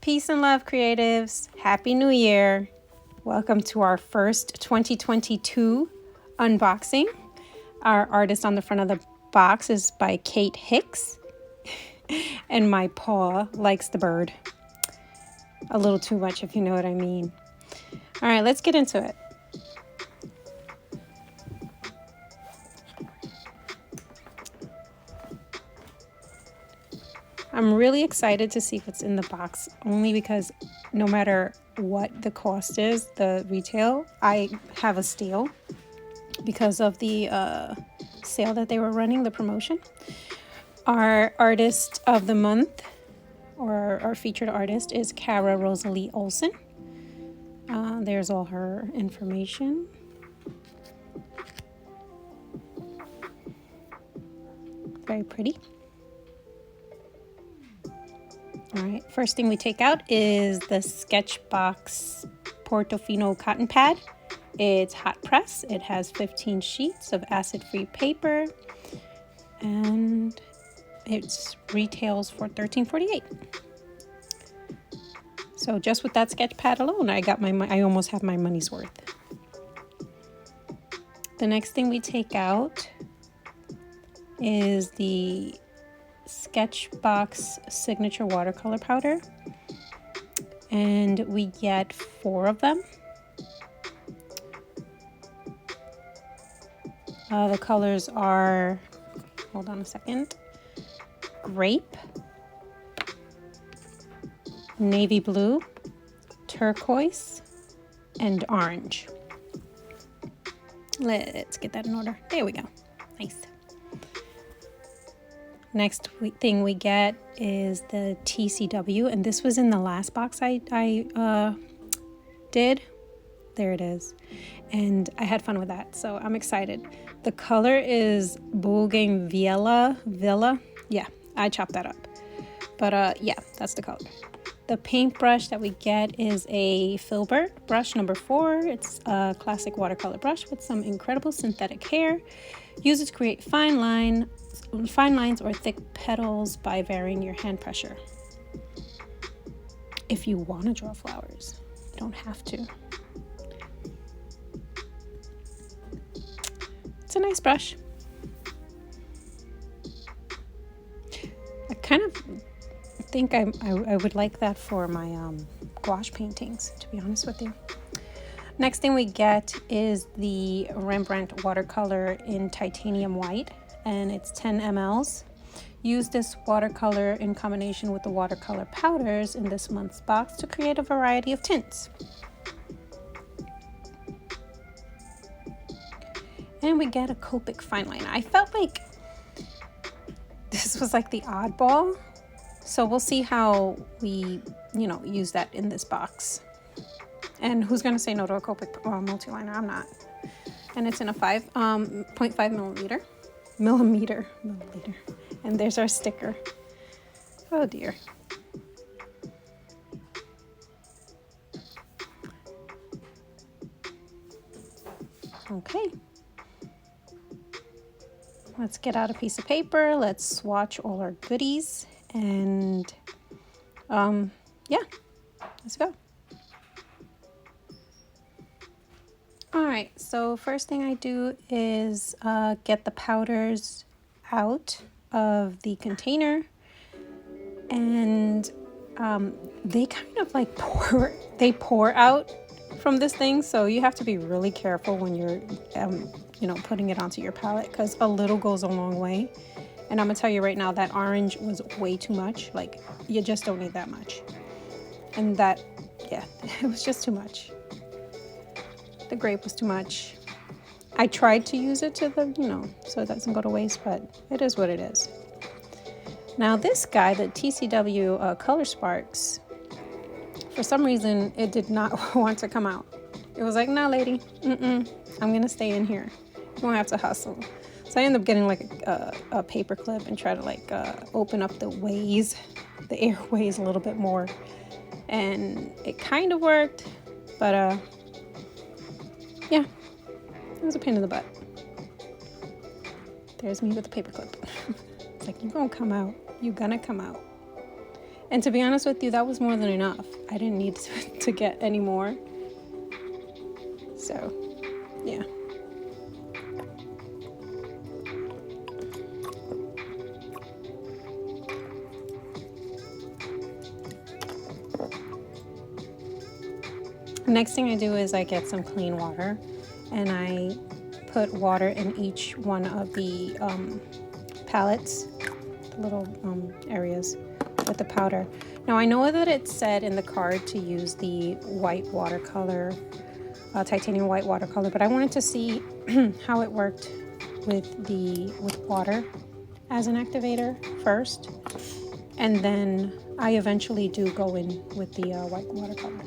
Peace and love, creatives. Happy New Year. Welcome to our first 2022 unboxing. Our artist on the front of the box is by Kate Hicks. And my paw likes the bird. A little too much, if you know what I mean. All right, let's get into it. I'm really excited to see what's in the box, only because no matter what the cost is, the retail, I have a steal because of the sale that they were running, the promotion. Our artist of the month, or our featured artist, is Kara Rosalie Olsen. There's all her information. Very pretty. All right, first thing we take out is the Sketchbox Portofino cotton pad. It's hot press. It has 15 sheets of acid-free paper, and it retails for $13.48. So just with that sketch pad alone, I almost have my money's worth. The next thing we take out is the Sketchbox signature watercolor powder, and we get 4 of them. The colors are, hold on a second, grape, navy blue, turquoise, and orange. Let's get that in order. There we go. Nice. Next thing we get is the TCW, and this was in the last box I did. There it is. And I had fun with that, so I'm excited. The color is Bougainvillea Villa. Yeah, I chopped that up. But yeah, that's the color. The paintbrush that we get is a Filbert brush number 4. It's a classic watercolor brush with some incredible synthetic hair. Used to create fine lines or thick petals by varying your hand pressure. If you want to draw flowers, you don't have to. It's a nice brush. I kind of think I would like that for my gouache paintings, to be honest with you. Next thing we get is the Rembrandt watercolor in titanium white, and it's 10 mLs. Use this watercolor in combination with the watercolor powders in this month's box to create a variety of tints. And we get a Copic fine liner. I felt like this was like the oddball, so we'll see how we, use that in this box. And who's gonna say no to a Copic multi-liner? I'm not. And it's in a 0.5 millimeter. And there's our sticker. Oh dear. Okay. Let's get out a piece of paper. Let's swatch all our goodies. And yeah, let's go. All right, so first thing I do is get the powders out of the container, and they kind of like pour out from this thing, so you have to be really careful when you're putting it onto your palette, because a little goes a long way. And I'm gonna tell you right now, that orange was way too much. Like, you just don't need that much. And that, yeah, it was just too much. The grape was too much. I tried to use it to so it doesn't go to waste, but it is what it is. Now this guy, the TCW Color Sparks, for some reason, it did not want to come out. It was like, no, lady, I'm gonna stay in here. You won't have to hustle. So I ended up getting like a paper clip and try to open up the airways a little bit more. And it kind of worked, but yeah, it was a pain in the butt. There's me with the paper clip. It's like, you're gonna come out. And to be honest with you, that was more than enough. I didn't need to get any more. So, yeah. Next thing I do is I get some clean water and I put water in each one of the palettes, the little areas with the powder. Now I know that it said in the card to use the white watercolor, titanium white watercolor, but I wanted to see how it worked with water as an activator first, and then I eventually do go in with the white watercolor.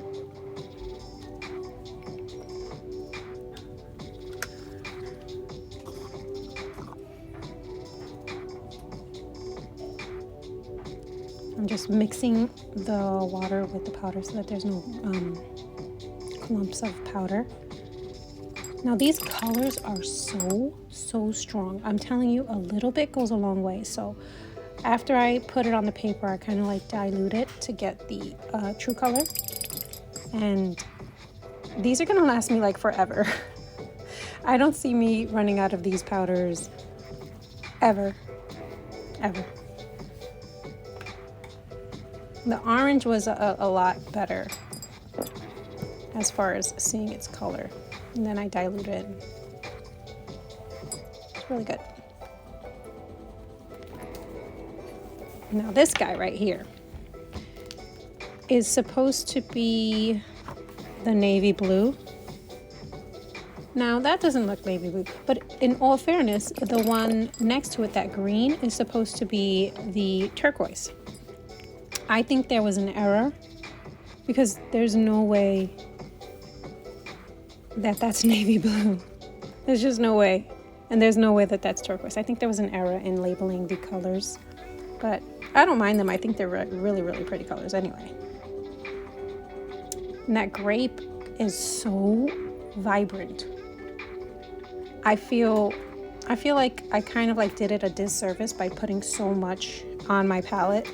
I'm just mixing the water with the powder so that there's no clumps of powder. Now these colors are so strong. I'm telling you, a little bit goes a long way. So after I put it on the paper, I kind of like dilute it to get the true color. And these are gonna last me like forever. I don't see me running out of these powders ever. The orange was a lot better as far as seeing its color. And then I dilute it. It's really good. Now this guy right here is supposed to be the navy blue. Now that doesn't look navy blue, but in all fairness, the one next to it, that green, is supposed to be the turquoise. I think there was an error because there's no way that that's navy blue. There's just no way. And there's no way that that's turquoise. I think there was an error in labeling the colors, but I don't mind them. I think they're really, really pretty colors anyway. And that grape is so vibrant. I feel like I kind of like did it a disservice by putting so much on my palette.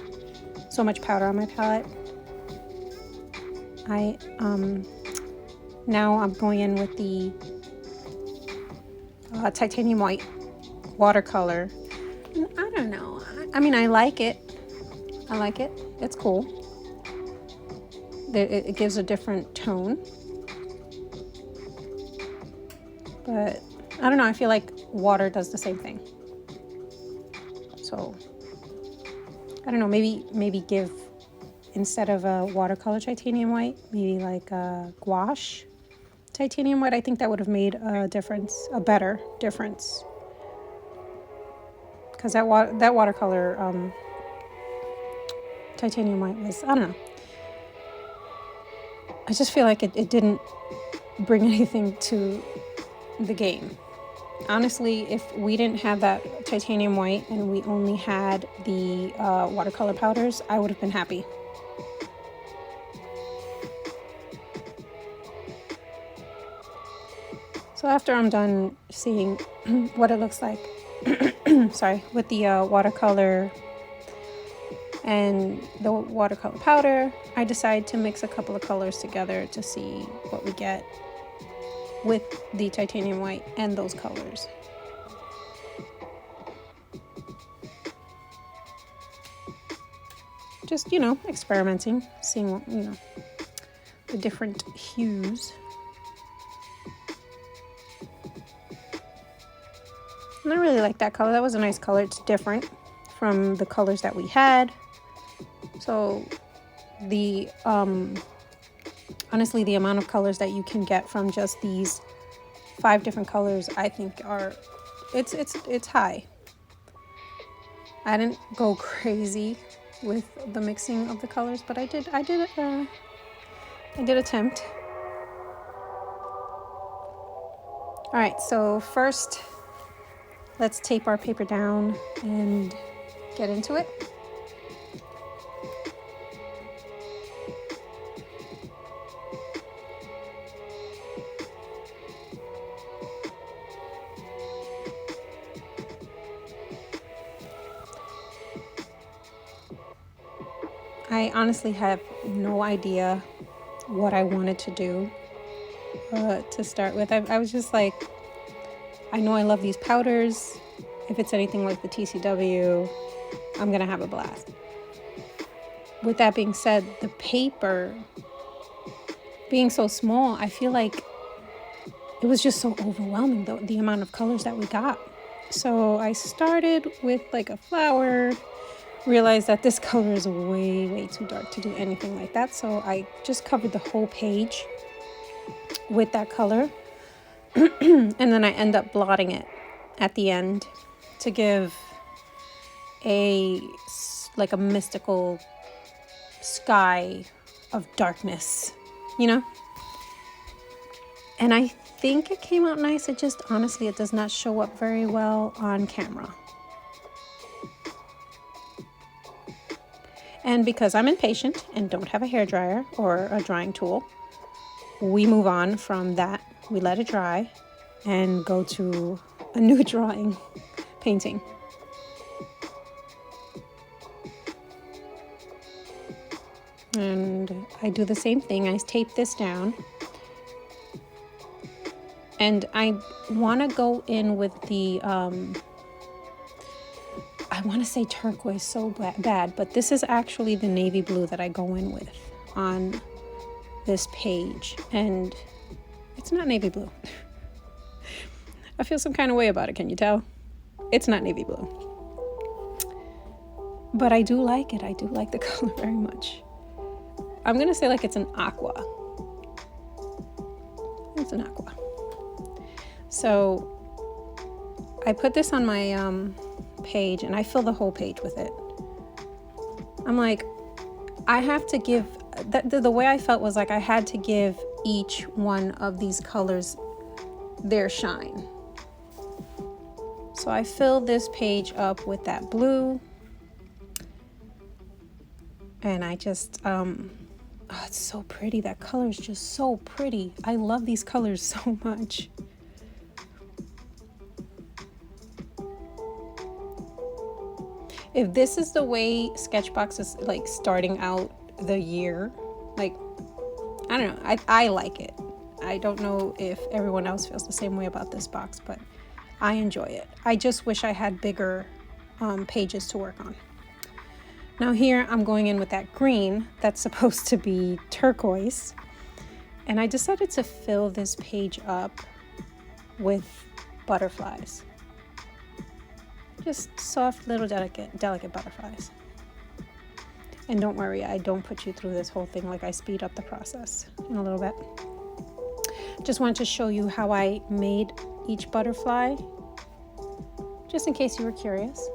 So much powder on my palette. Now I'm going in with the titanium white watercolor. And I don't know. I mean, I like it. It's cool. It gives a different tone. But I don't know. I feel like water does the same thing. So I don't know, maybe give, instead of a watercolor titanium white, maybe like a gouache titanium white. I think that would have made a difference, a better difference. Because that watercolor titanium white was, I don't know. I just feel like it didn't bring anything to the game. Honestly, if we didn't have that titanium white and we only had the watercolor powders, I would have been happy. So after I'm done seeing what it looks like, sorry, with the watercolor and the watercolor powder, I decide to mix a couple of colors together to see what we get with the titanium white and those colors. Just, experimenting, seeing what, the different hues. And I really like that color. That was a nice color. It's different from the colors that we had. So the honestly, the amount of colors that you can get from just these 5 different colors, I think it's high. I didn't go crazy with the mixing of the colors, but I did attempt. All right, so first let's tape our paper down and get into it. I honestly have no idea what I wanted to do to start with. I was just like, I know I love these powders. If it's anything like the TCW, I'm gonna have a blast. With that being said, the paper being so small, I feel like it was just so overwhelming, the amount of colors that we got. So I started with like a flower, realized that this color is way too dark to do anything like that. So I just covered the whole page with that color. And then I end up blotting it at the end to give like a mystical sky of darkness, you know? And I think it came out nice. It just, honestly, it does not show up very well on camera. And because I'm impatient and don't have a hairdryer or a drying tool, we move on from that. We let it dry and go to a new drawing, painting. And I do the same thing. I tape this down. And I want to go in with the, I want to say turquoise so bad, but this is actually the navy blue that I go in with on this page. And it's not navy blue. I feel some kind of way about it, can you tell? It's not navy blue. But I do like it. I do like the color very much. I'm going to say like it's an aqua. It's an aqua. So I put this on my page and I fill the whole page with it. I'm like, I have to give, the way I felt was like I had to give each one of these colors their shine. So I fill this page up with that blue. And I just, oh, it's so pretty. That color is just so pretty. I love these colors so much. If this is the way Sketchbox is like starting out the year, like, I don't know, I like it. I don't know if everyone else feels the same way about this box, but I enjoy it. I just wish I had bigger pages to work on. Now here I'm going in with that green that's supposed to be turquoise. And I decided to fill this page up with butterflies. Just soft little delicate butterflies. And don't worry, I don't put you through this whole thing. Like, I speed up the process in a little bit. Just wanted to show you how I made each butterfly, just in case you were curious.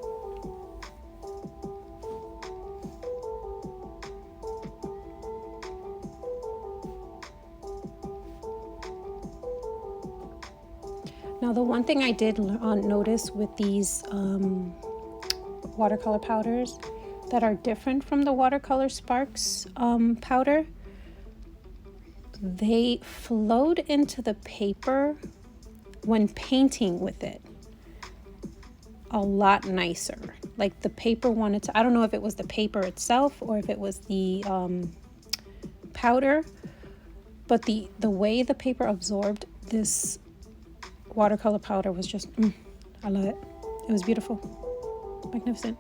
Now, the one thing I did notice with these watercolor powders that are different from the Watercolor Sparks powder, they flowed into the paper when painting with it a lot nicer. Like, the paper wanted to, I don't know if it was the paper itself or if it was the powder, but the way the paper absorbed this watercolor powder was just, I love it. It was beautiful, magnificent.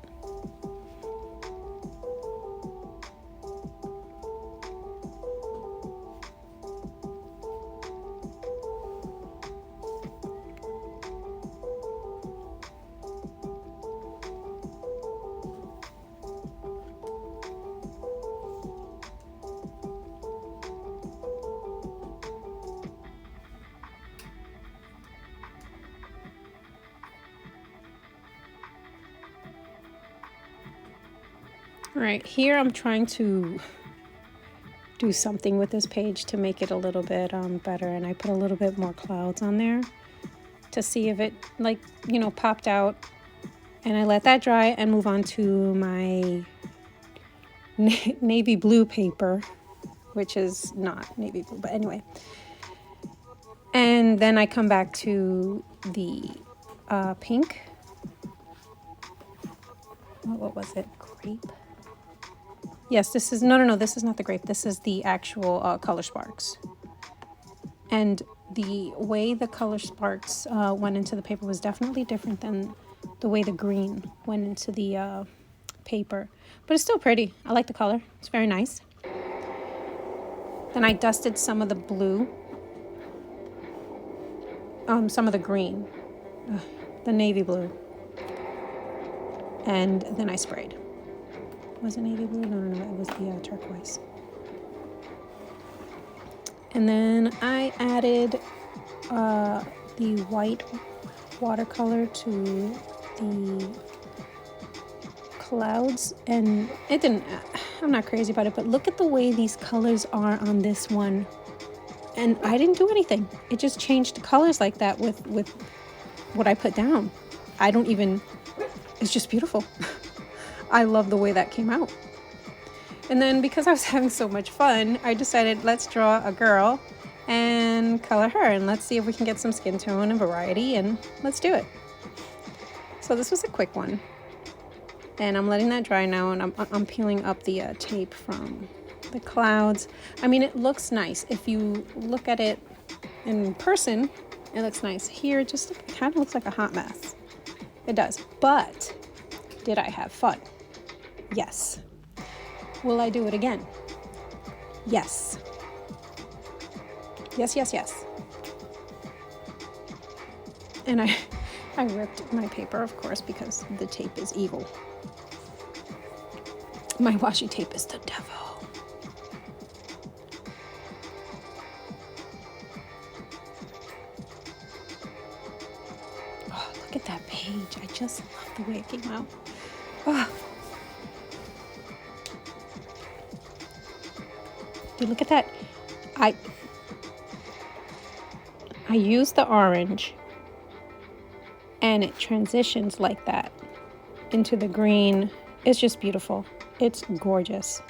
All right, here I'm trying to do something with this page to make it a little bit better, and I put a little bit more clouds on there to see if it, like, you know, popped out. And I let that dry and move on to my navy blue paper, which is not navy blue, but anyway. And then I come back to the pink. What was it? Grape? Yes, this is, no, this is not the grape. This is the actual Color Sparks. And the way the Color Sparks went into the paper was definitely different than the way the green went into the paper. But it's still pretty. I like the color. It's very nice. Then I dusted some of the blue, some of the green, the navy blue. And then I sprayed. Was it navy blue? No, it was the turquoise. And then I added the white watercolor to the clouds, and it didn't, I'm not crazy about it, but look at the way these colors are on this one. And I didn't do anything. It just changed the colors like that with what I put down. I don't even, it's just beautiful. I love the way that came out. And then because I was having so much fun, I decided let's draw a girl and color her, and let's see if we can get some skin tone and variety, and let's do it. So this was a quick one. And I'm letting that dry now, and I'm peeling up the tape from the clouds. I mean, it looks nice. If you look at it in person, it looks nice. Here, it just kind of looks like a hot mess. It does. But did I have fun? Yes. Will I do it again? Yes. Yes. And I ripped my paper, of course, because the tape is evil. My washi tape is the devil. Oh, look at that page. I just love the way it came out. Oh. Dude, look at that. I used the orange, and it transitions like that into the green. It's just beautiful. It's gorgeous.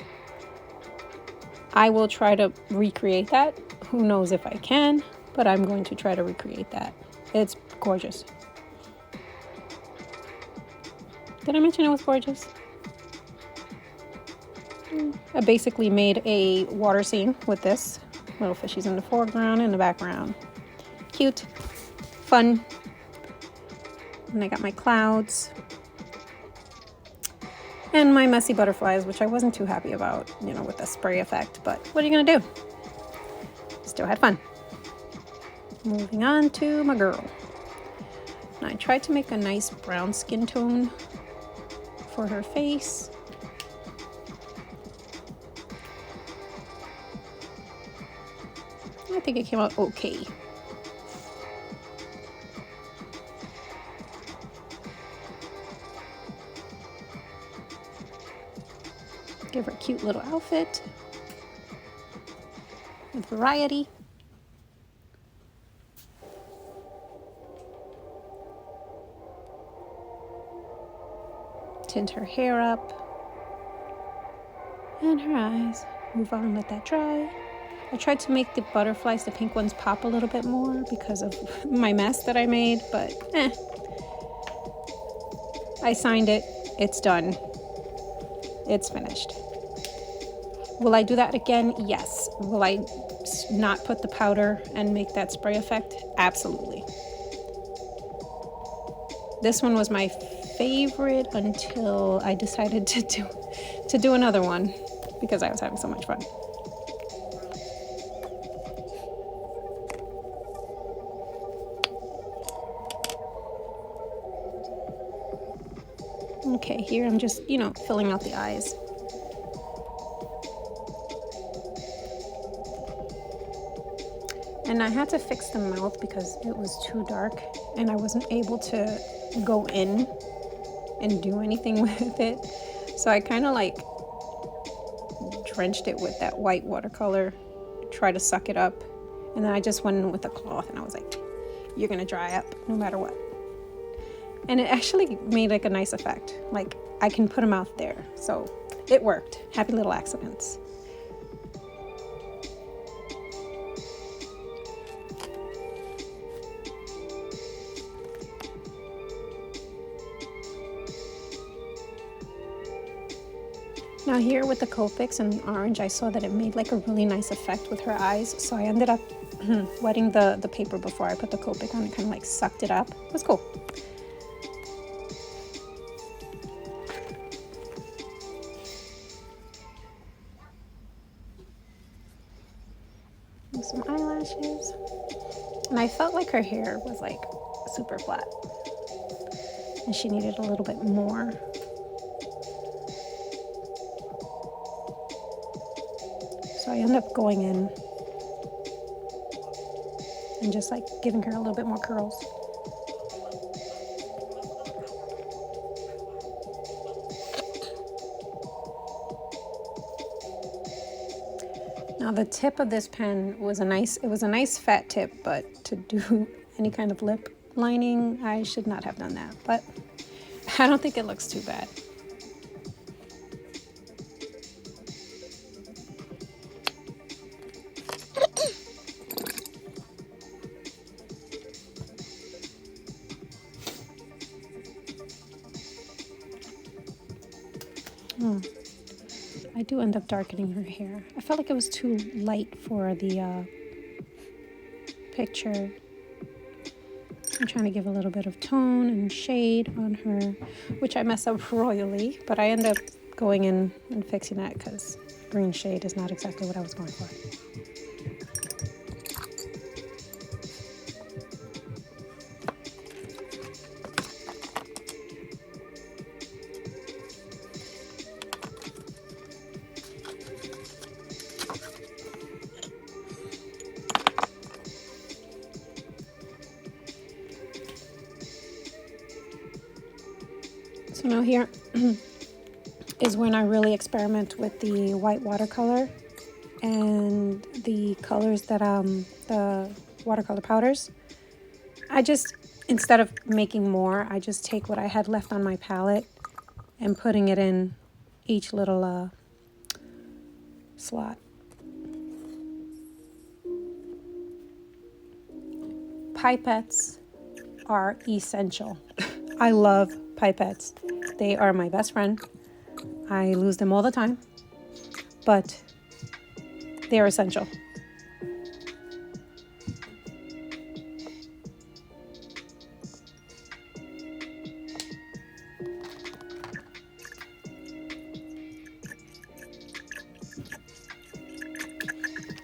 I will try to recreate that. Who knows if I can, but I'm going to try to recreate that. It's gorgeous. Did I mention it was gorgeous? I basically made a water scene with this. Little fishies in the foreground and the background. Cute, fun. And I got my clouds and my messy butterflies, which I wasn't too happy about, with the spray effect, but what are you gonna do? Still had fun. Moving on to my girl. Now I tried to make a nice brown skin tone for her face. I think it came out okay. Give her a cute little outfit with variety. Tint her hair up and her eyes. Move on, let that dry. I tried to make the butterflies, the pink ones, pop a little bit more because of my mess that I made, but I signed it. It's done. It's finished. Will I do that again? Yes. Will I not put the powder and make that spray effect? Absolutely. This one was my favorite until I decided to do another one because I was having so much fun. Okay, here I'm just, filling out the eyes. And I had to fix the mouth because it was too dark and I wasn't able to go in and do anything with it. So I kind of like drenched it with that white watercolor, try to suck it up. And then I just went in with a cloth and I was like, you're gonna dry up no matter what. And it actually made like a nice effect. Like I can put them out there. So it worked. Happy little accidents. Now here with the Copics and orange, I saw that it made like a really nice effect with her eyes. So I ended up wetting the paper before I put the Copic on. It kind of like sucked it up. It was cool. And some eyelashes. And I felt like her hair was like super flat. And she needed a little bit more. So I ended up going in and just like giving her a little bit more curls. Now the tip of this pen was a nice fat tip, but to do any kind of lip lining, I should not have done that. But I don't think it looks too bad. I do end up darkening her hair. I felt like it was too light for the picture. I'm trying to give a little bit of tone and shade on her, which I mess up royally, but I end up going in and fixing that because green shade is not exactly what I was going for. So now here is when I really experiment with the white watercolor and the colors that the watercolor powders. I just, instead of making more, I just take what I had left on my palette and putting it in each little slot. Pipettes are essential. I love pipettes. They are my best friend. I lose them all the time, but they are essential.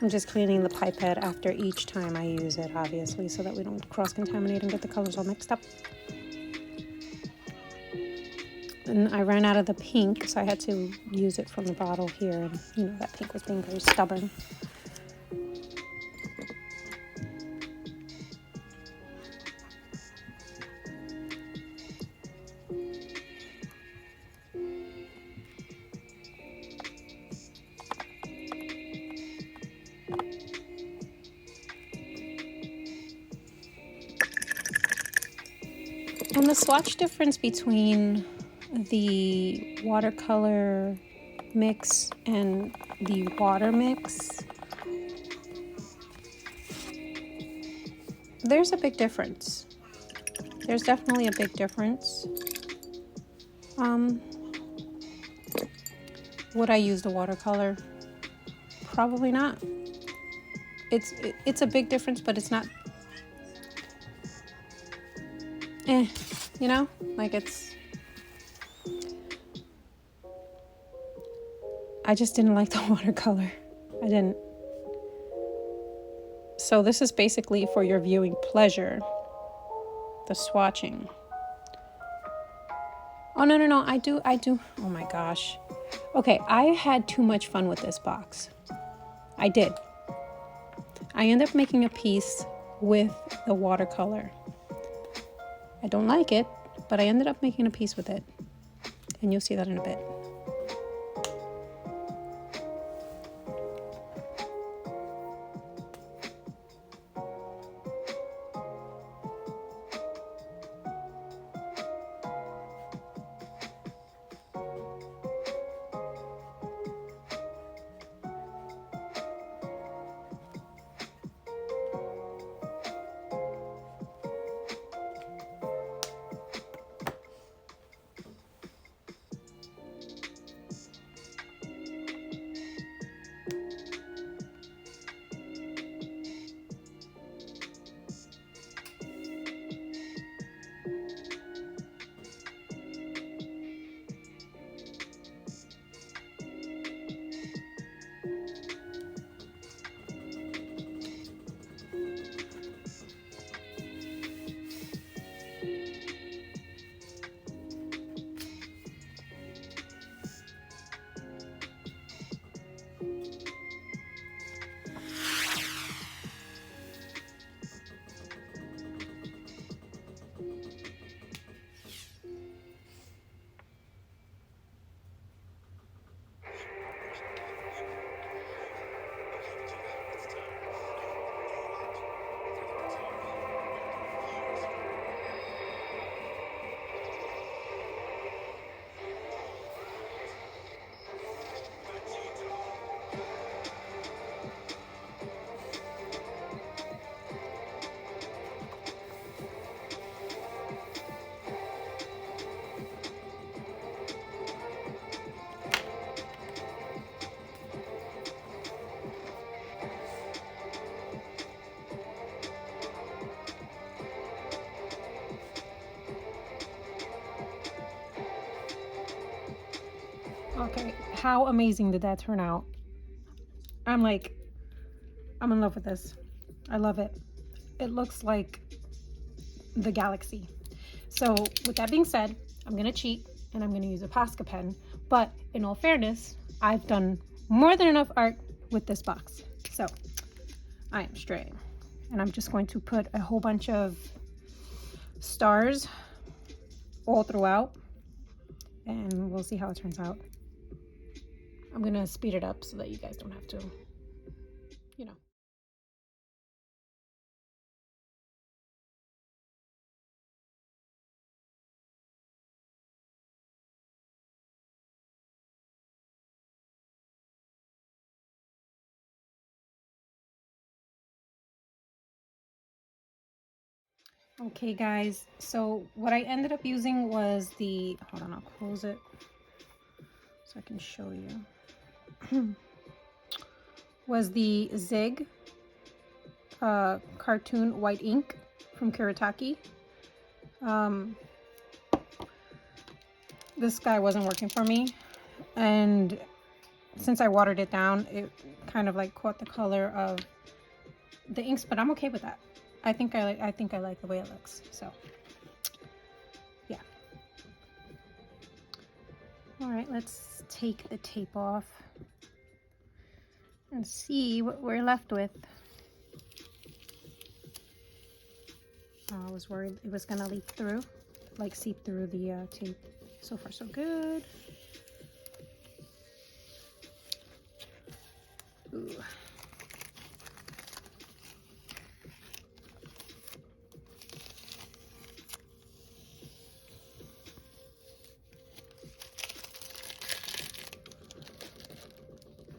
I'm just cleaning the pipette after each time I use it, obviously, so that we don't cross-contaminate and get the colors all mixed up. And I ran out of the pink, so I had to use it from the bottle here, and you know, that pink was being very stubborn. And the swatch difference between the watercolor mix and the water mix, there's a big difference. There's definitely a big difference. Would I use the watercolor? Probably not. It's a big difference, but it's not, you know, like I just didn't like the watercolor. I didn't. So this is basically for your viewing pleasure, the swatching. Oh, no, I do. Oh my gosh. Okay, I had too much fun with this box. I did. I ended up making a piece with the watercolor. I don't like it, but I ended up making a piece with it. And you'll see that in a bit. how amazing did that turn out? I'm in love with this. I love it. It looks like the galaxy. So with that being said, I'm gonna cheat and I'm gonna use a Posca pen. But in all fairness, I've done more than enough art with this box. So I am straight. And I'm just going to put a whole bunch of stars all throughout and we'll see how it turns out. I'm gonna speed it up so that you guys don't have to, you know. Okay guys, so what I ended up using was the, hold on, I'll close it so I can show you. Was the Zig cartoon white ink from Kuretake. This guy wasn't working for me, and since I watered it down, it kind of like caught the color of the inks, but I'm okay with that. I think I like the way it looks. So yeah. All right, let's take the tape off and see what we're left with. I was worried it was gonna leak through, like seep through the tape. So far so good. Ooh.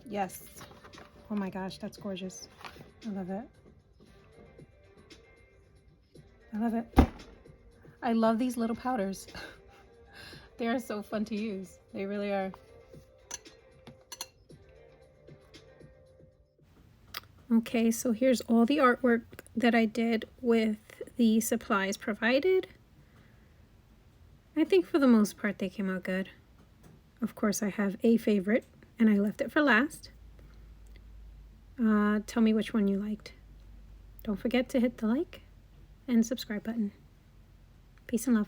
Yes. Oh my gosh, that's gorgeous. I love it. I love it. I love these little powders. They are so fun to use. They really are. Okay, so here's all the artwork that I did with the supplies provided. I think for the most part they came out good. Of course, I have a favorite and I left it for last. Tell me which one you liked. Don't forget to hit the like and subscribe button. Peace and love.